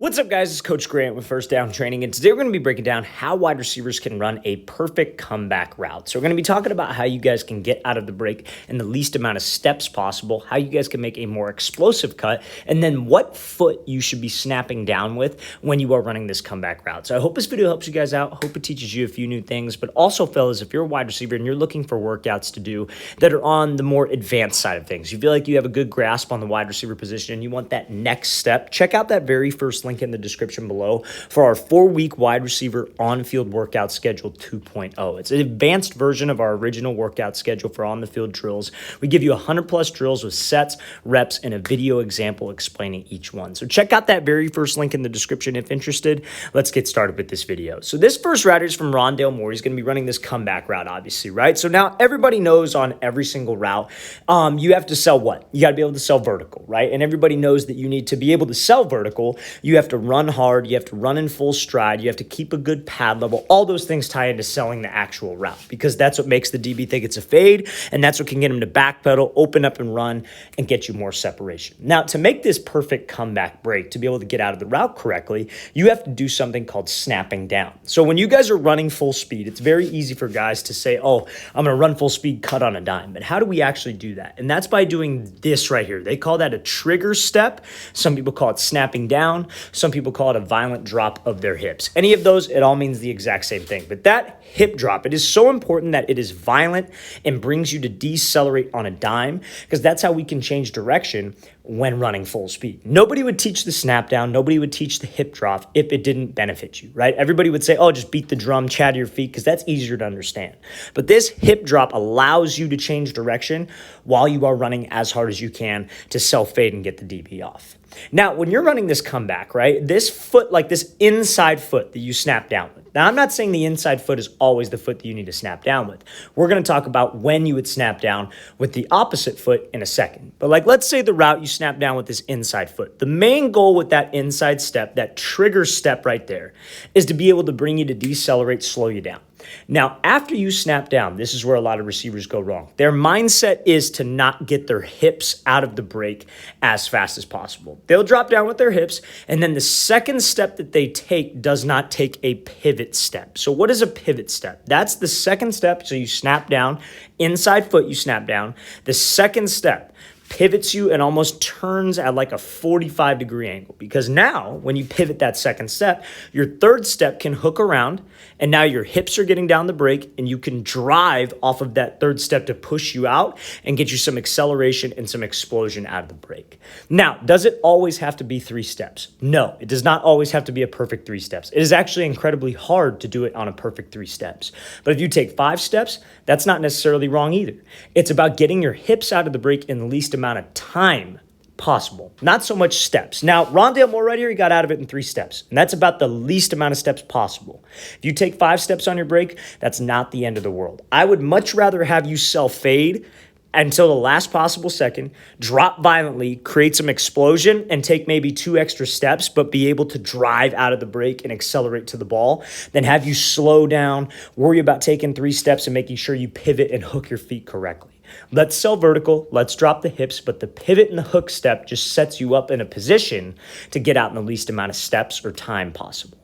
What's up, guys? It's Coach Grant with First Down Training, and today we're going to be breaking down how wide receivers can run a perfect comeback route. So we're going to be talking about how you guys can get out of the break in the least amount of steps possible, how you guys can make a more explosive cut, and then what foot you should be snapping down with when you are running this comeback route. So I hope this video helps you guys out. I hope it teaches you a few new things, but also, fellas, if you're a wide receiver and you're looking for workouts to do that are on the more advanced side of things, you feel like you have a good grasp on the wide receiver position and you want that next step, check out that very first link in the description below for our 4-week wide receiver on-field workout schedule 2.0. It's an advanced version of our original workout schedule for on-the-field drills. We give you 100+ drills with sets, reps, and a video example explaining each one. So check out that very first link in the description if interested. Let's get started with this video. So this first route is from Rondale Moore. He's going to be running this comeback route, obviously, right? So now everybody knows on every single route, you have to sell what? You got to be able to sell vertical, right? And everybody knows that you need to be able to sell vertical. You have to run hard, you have to run in full stride, you have to keep a good pad level. All those things tie into selling the actual route because that's what makes the DB think it's a fade, and that's what can get him to backpedal, open up and run, and get you more separation. Now, to make this perfect comeback break, to be able to get out of the route correctly, you have to do something called snapping down. So when you guys are running full speed, it's very easy for guys to say, oh, I'm going to run full speed, cut on a dime. But how do we actually do that? And that's by doing this right here. They call that a trigger step. Some people call it snapping down. Some people call it a violent drop of their hips. Any of those, it all means the exact same thing. But that hip drop, it is so important that it is violent and brings you to decelerate on a dime because that's how we can change direction when running full speed. Nobody would teach the snap down. Nobody would teach the hip drop if it didn't benefit you, right? Everybody would say, oh, just beat the drum, chatter your feet, because that's easier to understand. But this hip drop allows you to change direction while you are running as hard as you can to self-fade and get the DB off. Now, when you're running this comeback, right, this foot, like this inside foot that you snap down with. Now, I'm not saying the inside foot is always the foot that you need to snap down with. We're going to talk about when you would snap down with the opposite foot in a second. But like, let's say the route you snap down with this inside foot. The main goal with that inside step, that trigger step right there, is to be able to bring you to decelerate, slow you down. Now, after you snap down, this is where a lot of receivers go wrong. Their mindset is to not get their hips out of the break as fast as possible. They'll drop down with their hips, and then the second step that they take does not take a pivot step. So what is a pivot step? That's the second step. So you snap down, inside foot you snap down. The second step pivots you and almost turns at like a 45-degree angle because now when you pivot that second step, your third step can hook around and now your hips are getting down the break and you can drive off of that third step to push you out and get you some acceleration and some explosion out of the break. Now, does it always have to be 3 steps? No, it does not always have to be a perfect 3 steps. It is actually incredibly hard to do it on a perfect 3 steps. But if you take 5 steps, that's not necessarily wrong either. It's about getting your hips out of the break in the least amount of time possible, not so much steps. Now, Rondale Moore right here, he got out of it in 3 steps, and that's about the least amount of steps possible. If you take 5 steps on your break, that's not the end of the world. I would much rather have you self-fade until the last possible second, drop violently, create some explosion, and take maybe 2 extra steps, but be able to drive out of the break and accelerate to the ball, than have you slow down, worry about taking 3 steps and making sure you pivot and hook your feet correctly. Let's sell vertical, let's drop the hips, but the pivot and the hook step just sets you up in a position to get out in the least amount of steps or time possible.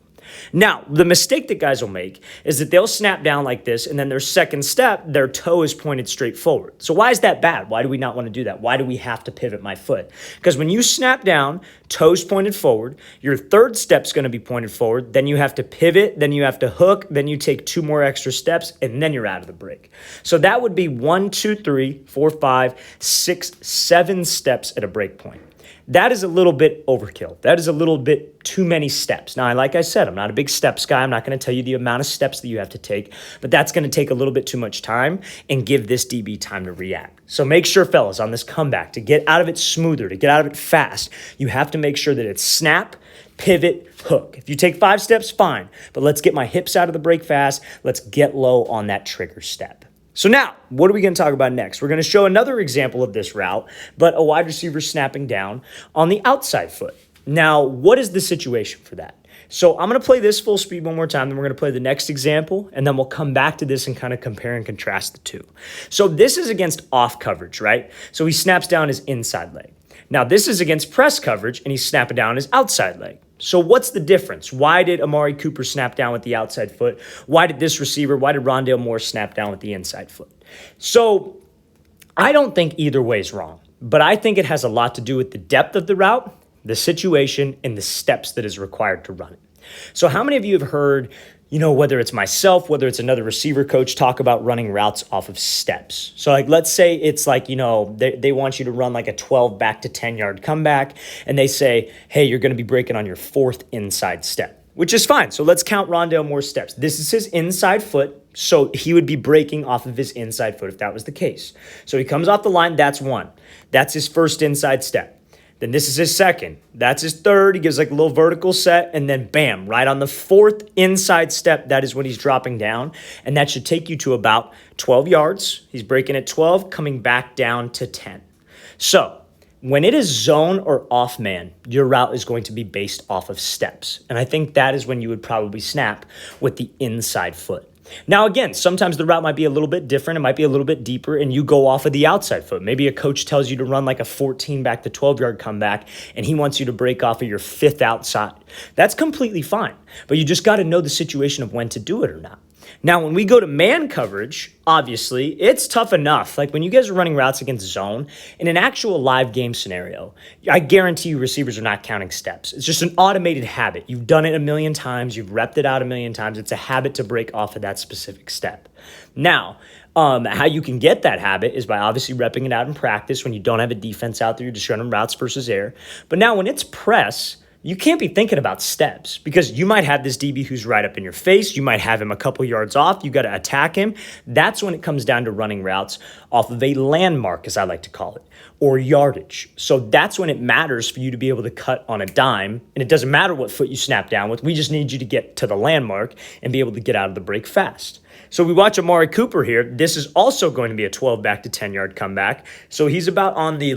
Now, the mistake that guys will make is that they'll snap down like this, and then their second step, their toe is pointed straight forward. So why is that bad? Why do we not want to do that? Why do we have to pivot my foot? Because when you snap down, toes pointed forward, your third step's going to be pointed forward, then you have to pivot, then you have to hook, then you take 2 more extra steps, and then you're out of the break. So that would be 1, 2, 3, 4, 5, 6, 7 steps at a break point. That is a little bit overkill. That is a little bit too many steps. Now, like I said, I'm not a big steps guy. I'm not going to tell you the amount of steps that you have to take, but that's going to take a little bit too much time and give this DB time to react. So make sure, fellas, on this comeback, to get out of it smoother, to get out of it fast, you have to make sure that it's snap, pivot, hook. If you take 5 steps, fine, but let's get my hips out of the break fast. Let's get low on that trigger step. So now, what are we going to talk about next? We're going to show another example of this route, but a wide receiver snapping down on the outside foot. Now, what is the situation for that? So I'm going to play this full speed one more time, then we're going to play the next example, and then we'll come back to this and kind of compare and contrast the two. So this is against off coverage, right? So he snaps down his inside leg. Now, this is against press coverage, and he's snapping down his outside leg. So what's the difference? Why did Amari Cooper snap down with the outside foot? Why did this receiver, why did Rondale Moore snap down with the inside foot? So I don't think either way is wrong, but I think it has a lot to do with the depth of the route, the situation, and the steps that is required to run it. So how many of you have heard, whether it's myself, whether it's another receiver coach, talk about running routes off of steps? So like, let's say it's like, they want you to run like a 12 back to 10 yard comeback, and they say, hey, you're going to be breaking on your fourth inside step, which is fine. So let's count Rondale Moore's steps. This is his inside foot. So he would be breaking off of his inside foot if that was the case. So he comes off the line. That's one. That's his first inside step. Then this is his second. That's his third. He gives like a little vertical set. And then bam, right on the fourth inside step, that is when he's dropping down. And that should take you to about 12 yards. He's breaking at 12, coming back down to 10. So when it is zone or off man, your route is going to be based off of steps. And I think that is when you would probably snap with the inside foot. Now, again, sometimes the route might be a little bit different. It might be a little bit deeper, and you go off of the outside foot. Maybe a coach tells you to run like a 14 back to 12 yard comeback, and he wants you to break off of your fifth outside. That's completely fine, but you just got to know the situation of when to do it or not. Now, when we go to man coverage, obviously, it's tough enough. Like when you guys are running routes against zone, in an actual live game scenario, I guarantee you receivers are not counting steps. It's just an automated habit. You've done it a million times. You've repped it out a million times. It's a habit to break off of that specific step. Now, how you can get that habit is by obviously repping it out in practice when you don't have a defense out there. You're just running routes versus air. But now when it's press, you can't be thinking about steps because you might have this DB who's right up in your face. You might have him a couple yards off. You got to attack him. That's when it comes down to running routes off of a landmark, as I like to call it, or yardage. So that's when it matters for you to be able to cut on a dime. And it doesn't matter what foot you snap down with. We just need you to get to the landmark and be able to get out of the break fast. So we watch Amari Cooper here. This is also going to be a 12 back to 10 yard comeback. So he's about on the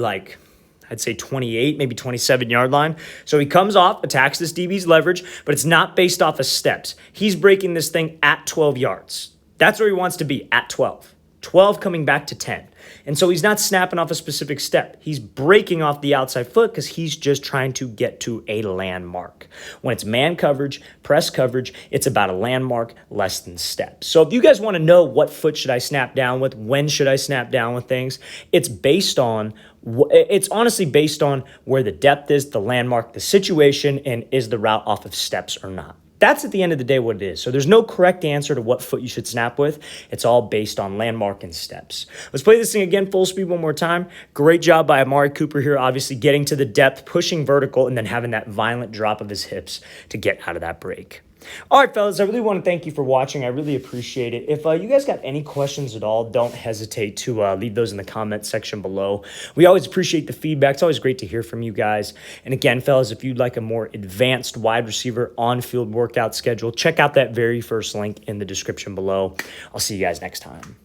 I'd say 28, maybe 27 yard line. So he comes off, attacks this DB's leverage, but it's not based off of steps. He's breaking this thing at 12 yards. That's where he wants to be, at 12. 12 coming back to 10. And so he's not snapping off a specific step. He's breaking off the outside foot because he's just trying to get to a landmark. When it's man coverage, press coverage, it's about a landmark less than steps. So if you guys want to know what foot should I snap down with, when should I snap down with things, it's honestly based on where the depth is, the landmark, the situation, and is the route off of steps or not. That's at the end of the day what it is. So there's no correct answer to what foot you should snap with. It's all based on landmark and steps. Let's play this thing again full speed one more time. Great job by Amari Cooper here, obviously getting to the depth, pushing vertical, and then having that violent drop of his hips to get out of that break. All right, fellas, I really want to thank you for watching. I really appreciate it. If you guys got any questions at all, don't hesitate to leave those in the comment section below. We always appreciate the feedback. It's always great to hear from you guys. And again, fellas, if you'd like a more advanced wide receiver on-field workout schedule, check out that very first link in the description below. I'll see you guys next time.